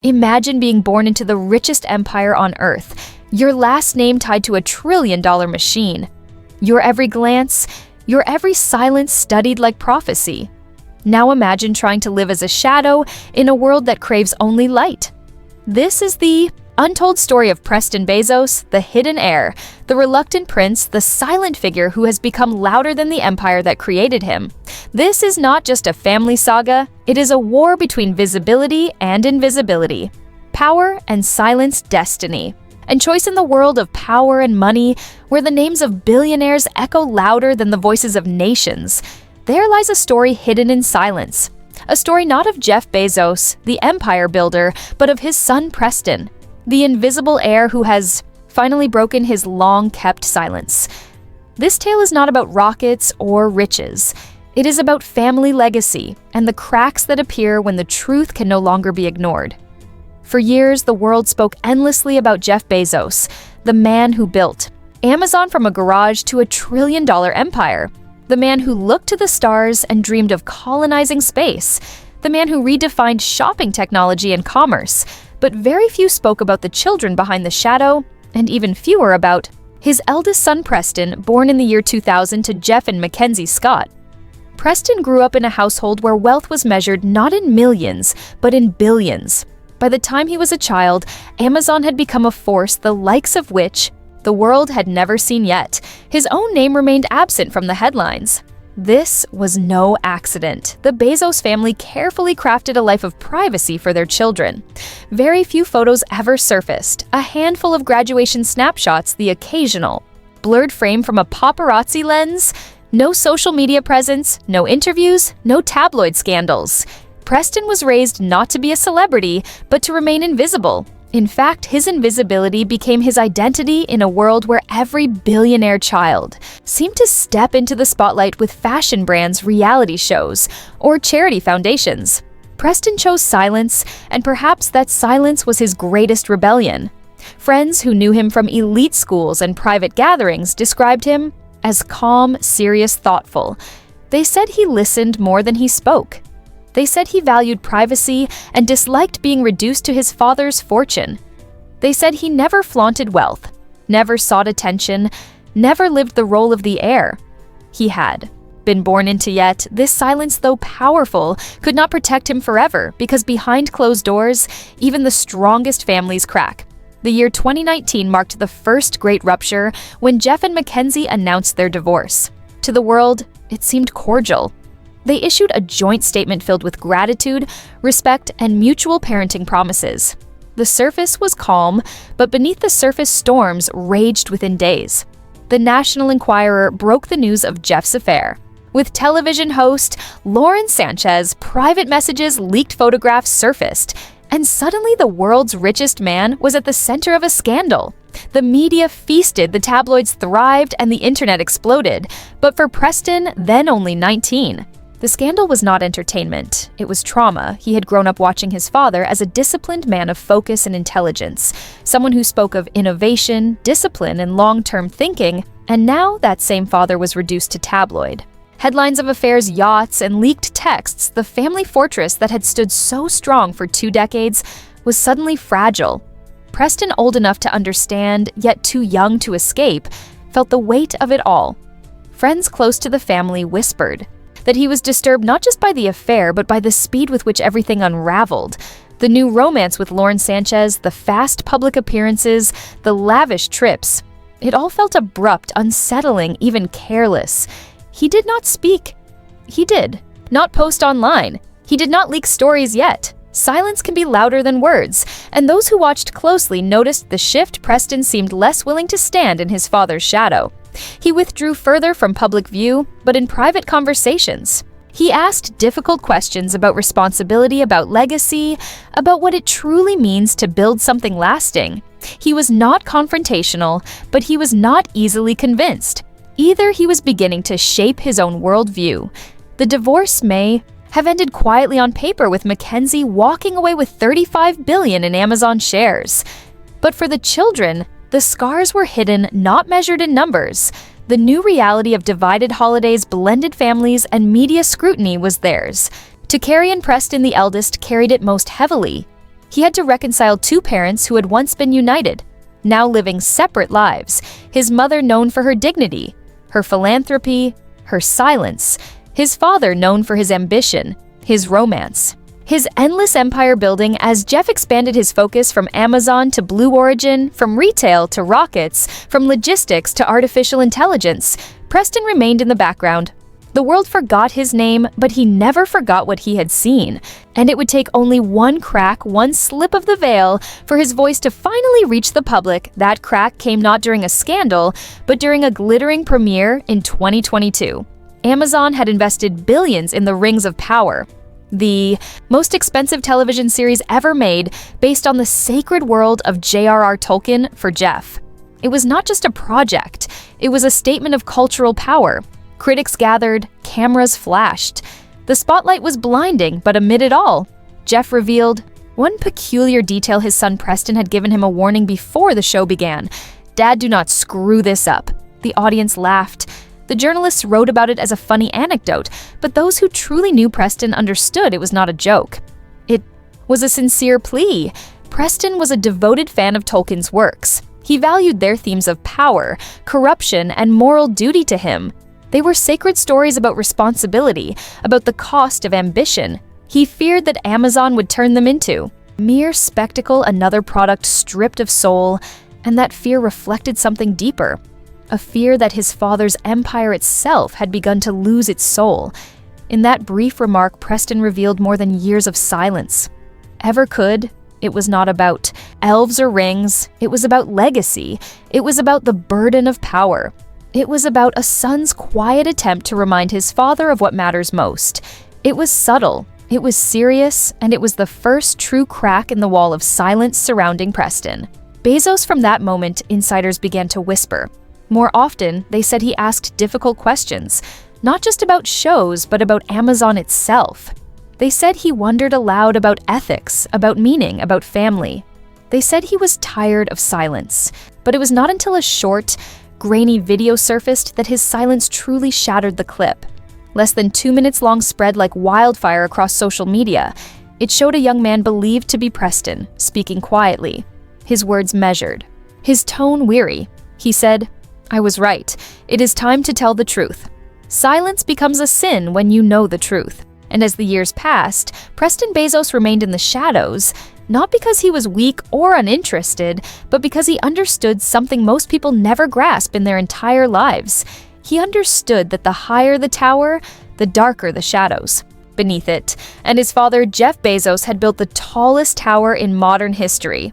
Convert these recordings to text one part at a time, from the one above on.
Imagine being born into the richest empire on Earth, your last name tied to a trillion-dollar machine. Your every glance, your every silence studied like prophecy. Now imagine trying to live as a shadow in a world that craves only light. This is the untold story of Preston Bezos, the hidden heir, the reluctant prince, the silent figure who has become louder than the empire that created him. This is not just a family saga, it is a war between visibility and invisibility, power and silence destiny, and choice in the world of power and money, where the names of billionaires echo louder than the voices of nations. There lies a story hidden in silence. A story not of Jeff Bezos, the empire builder, but of his son Preston, the invisible heir who has finally broken his long-kept silence. This tale is not about rockets or riches. It is about family legacy and the cracks that appear when the truth can no longer be ignored. For years, the world spoke endlessly about Jeff Bezos, the man who built Amazon from a garage to a trillion-dollar empire, the man who looked to the stars and dreamed of colonizing space, the man who redefined shopping technology and commerce. But very few spoke about the children behind the shadow, and even fewer about his eldest son Preston, born in the year 2000 to Jeff and Mackenzie Scott. Preston grew up in a household where wealth was measured not in millions, but in billions. By the time he was a child, Amazon had become a force the likes of which the world had never seen yet. His own name remained absent from the headlines. This was no accident. The Bezos family carefully crafted a life of privacy for their children. Very few photos ever surfaced, a handful of graduation snapshots, the occasional blurred frame from a paparazzi lens, no social media presence, no interviews, no tabloid scandals. Preston was raised not to be a celebrity, but to remain invisible. In fact, his invisibility became his identity in a world where every billionaire child seemed to step into the spotlight with fashion brands, reality shows, or charity foundations. Preston chose silence, and perhaps that silence was his greatest rebellion. Friends who knew him from elite schools and private gatherings described him as calm, serious, thoughtful. They said he listened more than he spoke. They said he valued privacy and disliked being reduced to his father's fortune. They said he never flaunted wealth, never sought attention, never lived the role of the heir. He had been born into, yet this silence, though powerful, could not protect him forever, because behind closed doors, even the strongest families crack. The year 2019 marked the first great rupture when Jeff and Mackenzie announced their divorce. To the world, it seemed cordial. They issued a joint statement filled with gratitude, respect, and mutual parenting promises. The surface was calm, but beneath the surface, storms raged within days. The National Enquirer broke the news of Jeff's affair. With television host Lauren Sanchez, private messages, leaked photographs surfaced, and suddenly the world's richest man was at the center of a scandal. The media feasted, the tabloids thrived, and the internet exploded. But for Preston, then only 19, the scandal was not entertainment. It was trauma. He had grown up watching his father as a disciplined man of focus and intelligence, someone who spoke of innovation, discipline, and long-term thinking, and now that same father was reduced to tabloid. Headlines of affairs, yachts, and leaked texts, the family fortress that had stood so strong for 2 decades was suddenly fragile. Preston, old enough to understand, yet too young to escape, felt the weight of it all. Friends close to the family whispered that he was disturbed not just by the affair, but by the speed with which everything unraveled. The new romance with Lauren Sanchez, the fast public appearances, the lavish trips. It all felt abrupt, unsettling, even careless. He did not speak. He did not post online. He did not leak stories yet. Silence can be louder than words, and those who watched closely noticed the shift. Preston seemed less willing to stand in his father's shadow. He withdrew further from public view, but in private conversations. He asked difficult questions about responsibility, about legacy, about what it truly means to build something lasting. He was not confrontational, but he was not easily convinced. Either he was beginning to shape his own worldview. The divorce may have ended quietly on paper, with Mackenzie walking away with $35 billion in Amazon shares. But for the children, the scars were hidden, not measured in numbers. The new reality of divided holidays, blended families, and media scrutiny was theirs. To Carrie and Preston, the eldest, carried it most heavily. He had to reconcile two parents who had once been united, now living separate lives. His mother known for her dignity, her philanthropy, her silence. His father known for his ambition, his romance. His endless empire building as Jeff expanded his focus from Amazon to Blue Origin, from retail to rockets, from logistics to artificial intelligence. Preston remained in the background. The world forgot his name, but he never forgot what he had seen. And it would take only one crack, one slip of the veil, for his voice to finally reach the public. That crack came not during a scandal, but during a glittering premiere in 2022. Amazon had invested billions in the Rings of Power, the most expensive television series ever made based on the sacred world of J.R.R. Tolkien for Jeff. It was not just a project, it was a statement of cultural power. Critics gathered, cameras flashed. The spotlight was blinding, but amid it all, Jeff revealed one peculiar detail. His son Preston had given him a warning before the show began. "Dad, do not screw this up." The audience laughed. The journalists wrote about it as a funny anecdote, but those who truly knew Preston understood it was not a joke. It was a sincere plea. Preston was a devoted fan of Tolkien's works. He valued their themes of power, corruption, and moral duty to him. They were sacred stories about responsibility, about the cost of ambition. He feared that Amazon would turn them into mere spectacle, another product stripped of soul, and that fear reflected something deeper. A fear that his father's empire itself had begun to lose its soul. In that brief remark, Preston revealed more than years of silence. Ever could, it was not about elves or rings, it was about legacy. It was about the burden of power. It was about a son's quiet attempt to remind his father of what matters most. It was subtle, it was serious, and it was the first true crack in the wall of silence surrounding Preston. Bezos, from that moment, insiders began to whisper. More often, they said he asked difficult questions, not just about shows, but about Amazon itself. They said he wondered aloud about ethics, about meaning, about family. They said he was tired of silence, but it was not until a short, grainy video surfaced that his silence truly shattered the clip. Less than 2 minutes long, spread like wildfire across social media. It showed a young man believed to be Preston, speaking quietly, his words measured, his tone weary. He said, "I was right. It is time to tell the truth." Silence becomes a sin when you know the truth. And as the years passed, Preston Bezos remained in the shadows, not because he was weak or uninterested, but because he understood something most people never grasp in their entire lives. He understood that the higher the tower, the darker the shadows beneath it. And his father, Jeff Bezos, had built the tallest tower in modern history.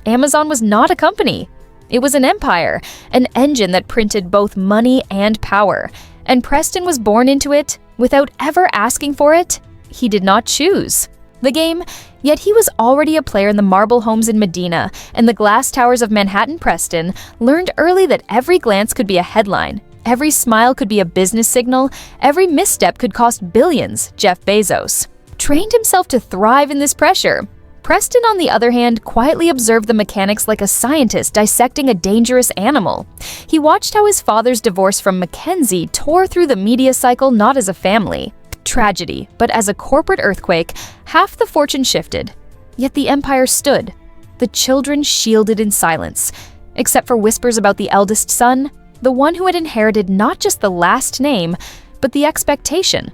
Amazon was not a company. It was an empire, an engine that printed both money and power. And Preston was born into it without ever asking for it. He did not choose the game, yet he was already a player in the marble homes in Medina and the glass towers of Manhattan. Preston learned early that every glance could be a headline, every smile could be a business signal, every misstep could cost billions. Jeff Bezos trained himself to thrive in this pressure. Preston, on the other hand, quietly observed the mechanics like a scientist dissecting a dangerous animal. He watched how his father's divorce from Mackenzie tore through the media cycle not as a family tragedy, but as a corporate earthquake. Half the fortune shifted, yet the empire stood. The children shielded in silence, except for whispers about the eldest son, the one who had inherited not just the last name, but the expectation.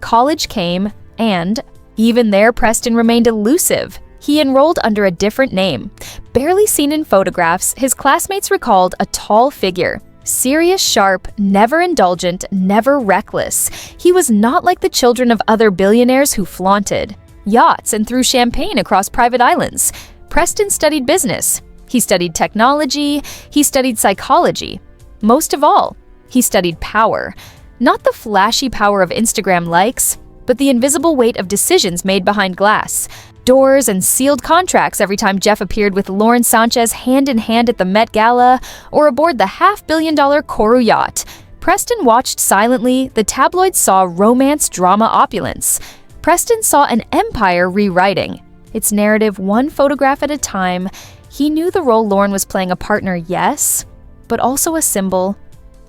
College came, and even there, Preston remained elusive. He enrolled under a different name. Barely seen in photographs, his classmates recalled a tall figure. Serious, sharp, never indulgent, never reckless. He was not like the children of other billionaires who flaunted yachts and threw champagne across private islands. Preston studied business. He studied technology. He studied psychology. Most of all, he studied power. Not the flashy power of Instagram likes, but the invisible weight of decisions made behind glass. Doors and sealed contracts every time Jeff appeared with Lauren Sanchez hand in hand at the Met Gala or aboard the $500 million Koru yacht. Preston watched silently. The tabloids saw romance, drama, opulence. Preston saw an empire rewriting its narrative one photograph at a time. He knew the role Lauren was playing, a partner, yes, but also a symbol,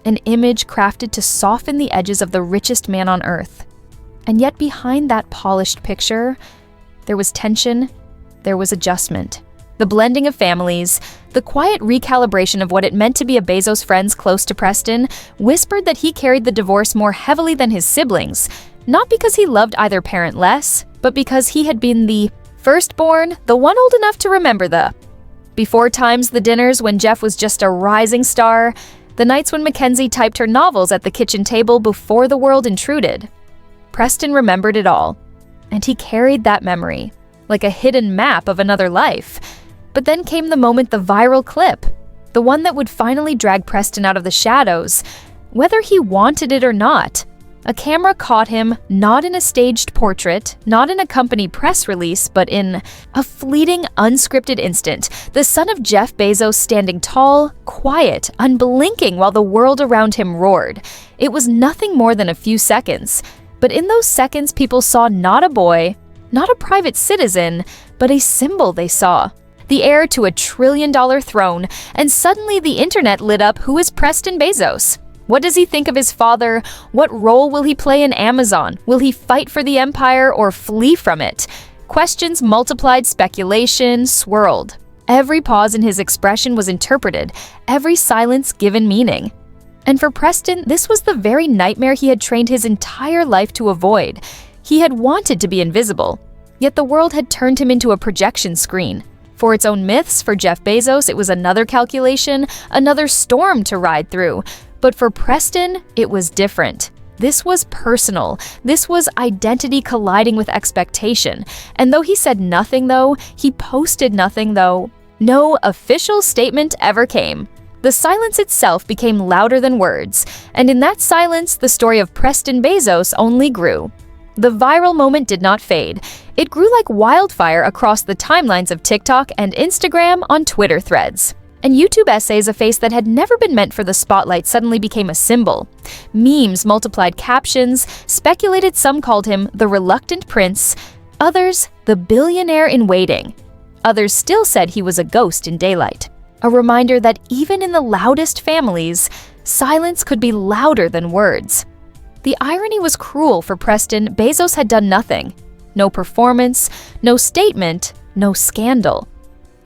an image crafted to soften the edges of the richest man on earth. And yet behind that polished picture, there was tension, there was adjustment. The blending of families, the quiet recalibration of what it meant to be a Bezos friend close to Preston, whispered that he carried the divorce more heavily than his siblings, not because he loved either parent less, but because he had been the firstborn, the one old enough to remember before times the dinners when Jeff was just a rising star, the nights when Mackenzie typed her novels at the kitchen table before the world intruded. Preston remembered it all, and he carried that memory, like a hidden map of another life. But then came the moment, the viral clip, the one that would finally drag Preston out of the shadows, whether he wanted it or not. A camera caught him, not in a staged portrait, not in a company press release, but in a fleeting, unscripted instant, the son of Jeff Bezos standing tall, quiet, unblinking while the world around him roared. It was nothing more than a few seconds, but in those seconds people saw not a boy, not a private citizen, but a symbol they saw. The heir to a $1 trillion throne, and suddenly the internet lit up. Who is Preston Bezos? What does he think of his father? What role will he play in Amazon? Will he fight for the empire or flee from it? Questions multiplied, speculation swirled. Every pause in his expression was interpreted, every silence given meaning. And for Preston, this was the very nightmare he had trained his entire life to avoid. He had wanted to be invisible, yet the world had turned him into a projection screen. For its own myths, for Jeff Bezos, it was another calculation, another storm to ride through. But for Preston, it was different. This was personal. This was identity colliding with expectation. And though he said nothing, though, he posted nothing, though, no official statement ever came. The silence itself became louder than words. And in that silence, the story of Preston Bezos only grew. The viral moment did not fade. It grew like wildfire across the timelines of TikTok and Instagram on Twitter threads. And YouTube essays, a face that had never been meant for the spotlight, suddenly became a symbol. Memes multiplied captions, speculated some called him the reluctant prince, others the billionaire in waiting. Others still said he was a ghost in daylight. A reminder that even in the loudest families, silence could be louder than words. The irony was cruel. For Preston, Bezos had done nothing. No performance, no statement, no scandal.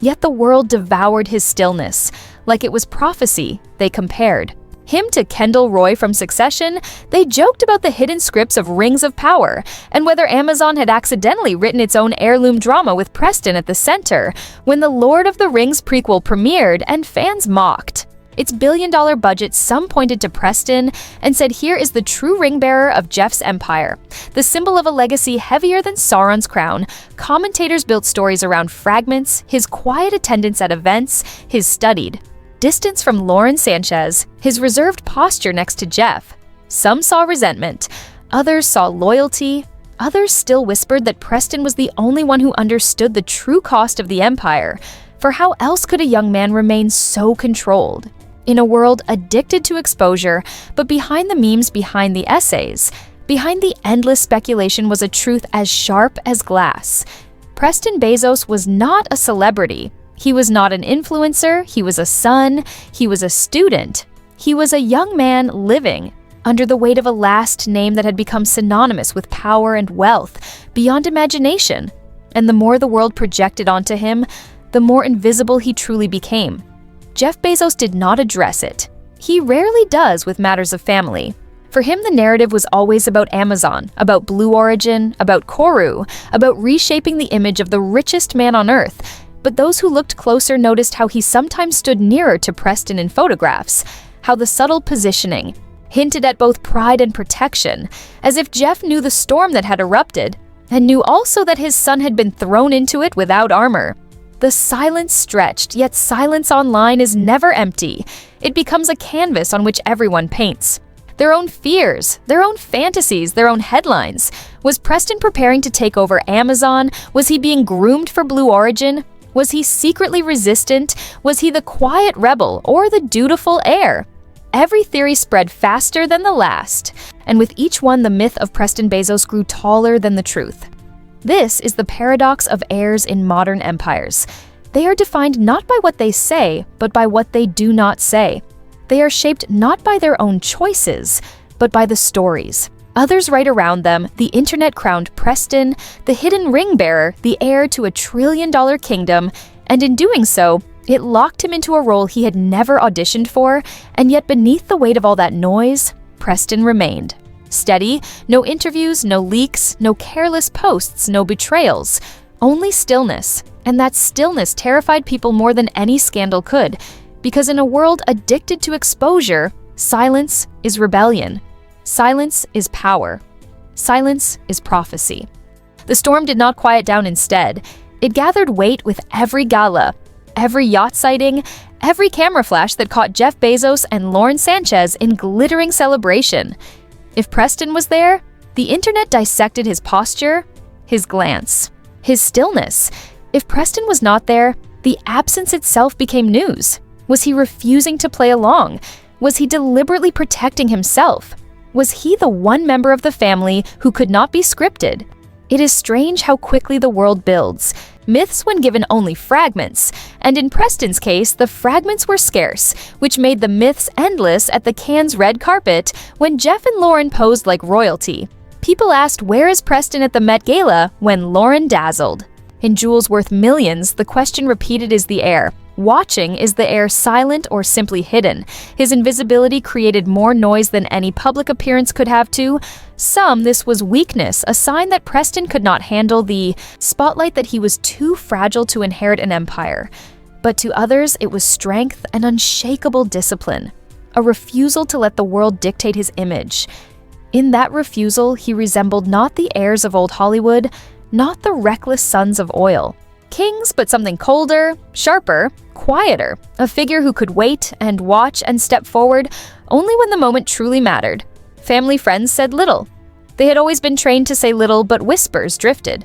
Yet the world devoured his stillness. Like it was prophecy, they compared him to Kendall Roy from Succession. They joked about the hidden scripts of Rings of Power, and whether Amazon had accidentally written its own heirloom drama with Preston at the center, when the Lord of the Rings prequel premiered and fans mocked. Its billion-dollar budget, some pointed to Preston and said, here is the true ring-bearer of Jeff's empire, the symbol of a legacy heavier than Sauron's crown. Commentators built stories around fragments, his quiet attendance at events, his studied distance from Lauren Sanchez, his reserved posture next to Jeff. Some saw resentment, others saw loyalty, others still whispered that Preston was the only one who understood the true cost of the empire. For how else could a young man remain so controlled? In a world addicted to exposure, but behind the memes, behind the essays, behind the endless speculation was a truth as sharp as glass. Preston Bezos was not a celebrity. He was not an influencer. He was a son. He was a student. He was a young man living under the weight of a last name that had become synonymous with power and wealth, beyond imagination. And the more the world projected onto him, the more invisible he truly became. Jeff Bezos did not address it. He rarely does with matters of family. For him, the narrative was always about Amazon, about Blue Origin, about Koru, about reshaping the image of the richest man on earth. But those who looked closer noticed how he sometimes stood nearer to Preston in photographs, how the subtle positioning hinted at both pride and protection, as if Jeff knew the storm that had erupted, and knew also that his son had been thrown into it without armor. The silence stretched, yet silence online is never empty. It becomes a canvas on which everyone paints their own fears, their own fantasies, their own headlines. Was Preston preparing to take over Amazon? Was he being groomed for Blue Origin? Was he secretly resistant? Was he the quiet rebel or the dutiful heir? Every theory spread faster than the last, and with each one the myth of Preston Bezos grew taller than the truth. This is the paradox of heirs in modern empires. They are defined not by what they say, but by what they do not say. They are shaped not by their own choices, but by the stories. Others right around them, the internet crowned Preston, the hidden ring bearer, the heir to a trillion-dollar kingdom, and in doing so, it locked him into a role he had never auditioned for, and yet beneath the weight of all that noise, Preston remained. Steady, no interviews, no leaks, no careless posts, no betrayals, only stillness. And that stillness terrified people more than any scandal could, because in a world addicted to exposure, silence is rebellion. Silence is power. Silence is prophecy. The storm did not quiet down instead. It gathered weight with every gala, every yacht sighting, every camera flash that caught Jeff Bezos and Lauren Sanchez in glittering celebration. If Preston was there, the internet dissected his posture, his glance, his stillness. If Preston was not there, the absence itself became news. Was he refusing to play along? Was he deliberately protecting himself? Was he the one member of the family who could not be scripted? It is strange how quickly the world builds. Myths when given only fragments, and in Preston's case, the fragments were scarce, which made the myths endless at the Cannes red carpet when Jeff and Lauren posed like royalty. People asked, where is Preston at the Met Gala, when Lauren dazzled. In jewels worth millions, the question repeated is the heir. Watching, is the heir silent or simply hidden? His invisibility created more noise than any public appearance could have to. Some, this was weakness, a sign that Preston could not handle the spotlight, that he was too fragile to inherit an empire. But to others, it was strength and unshakable discipline, a refusal to let the world dictate his image. In that refusal, he resembled not the heirs of old Hollywood, not the reckless sons of oil. Kings, but something colder, sharper, quieter, a figure who could wait and watch and step forward only when the moment truly mattered. Family friends said little. They had always been trained to say little, but whispers drifted.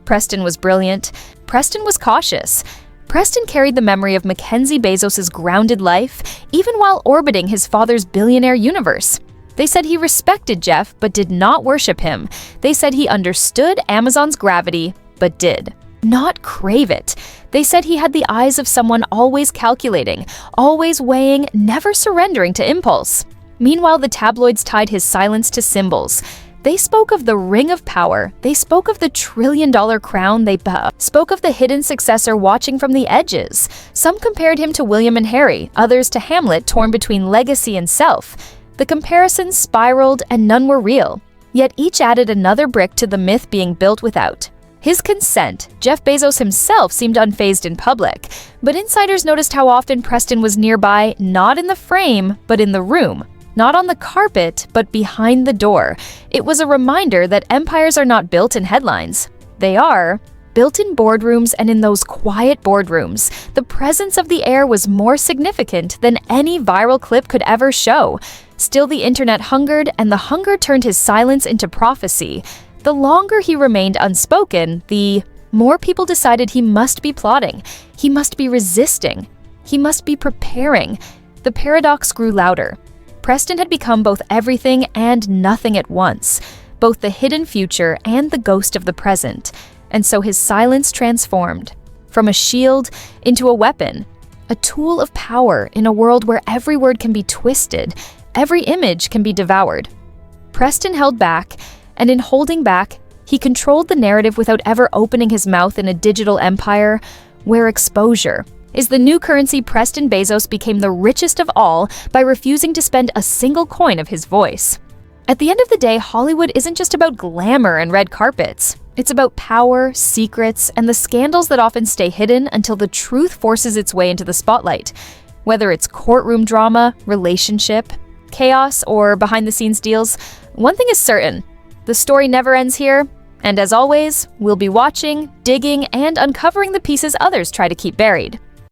Preston was brilliant. Preston was cautious. Preston carried the memory of Mackenzie Bezos' grounded life, even while orbiting his father's billionaire universe. They said he respected Jeff, but did not worship him. They said he understood Amazon's gravity, but did not crave it. They said he had the eyes of someone always calculating, always weighing, never surrendering to impulse. Meanwhile, the tabloids tied his silence to symbols. They spoke of the ring of power. They spoke of the trillion-dollar crown. They spoke of the hidden successor watching from the edges. Some compared him to William and Harry, others to Hamlet torn between legacy and self. The comparisons spiraled and none were real. Yet each added another brick to the myth being built without. His consent, Jeff Bezos himself seemed unfazed in public, but insiders noticed how often Preston was nearby, not in the frame, but in the room. Not on the carpet, but behind the door. It was a reminder that empires are not built in headlines. They are built in boardrooms, and in those quiet boardrooms, the presence of the heir was more significant than any viral clip could ever show. Still, the internet hungered, and the hunger turned his silence into prophecy. The longer he remained unspoken, the more people decided he must be plotting, he must be resisting, he must be preparing. The paradox grew louder. Preston had become both everything and nothing at once, both the hidden future and the ghost of the present, and so his silence transformed from a shield into a weapon, a tool of power in a world where every word can be twisted, every image can be devoured. Preston held back, and in holding back, he controlled the narrative without ever opening his mouth in a digital empire where exposure is the new currency. Preston Bezos became the richest of all by refusing to spend a single coin of his voice. At the end of the day, Hollywood isn't just about glamour and red carpets. It's about power, secrets, and the scandals that often stay hidden until the truth forces its way into the spotlight. Whether it's courtroom drama, relationship, chaos, or behind-the-scenes deals, one thing is certain: the story never ends here, and as always, we'll be watching, digging, and uncovering the pieces others try to keep buried.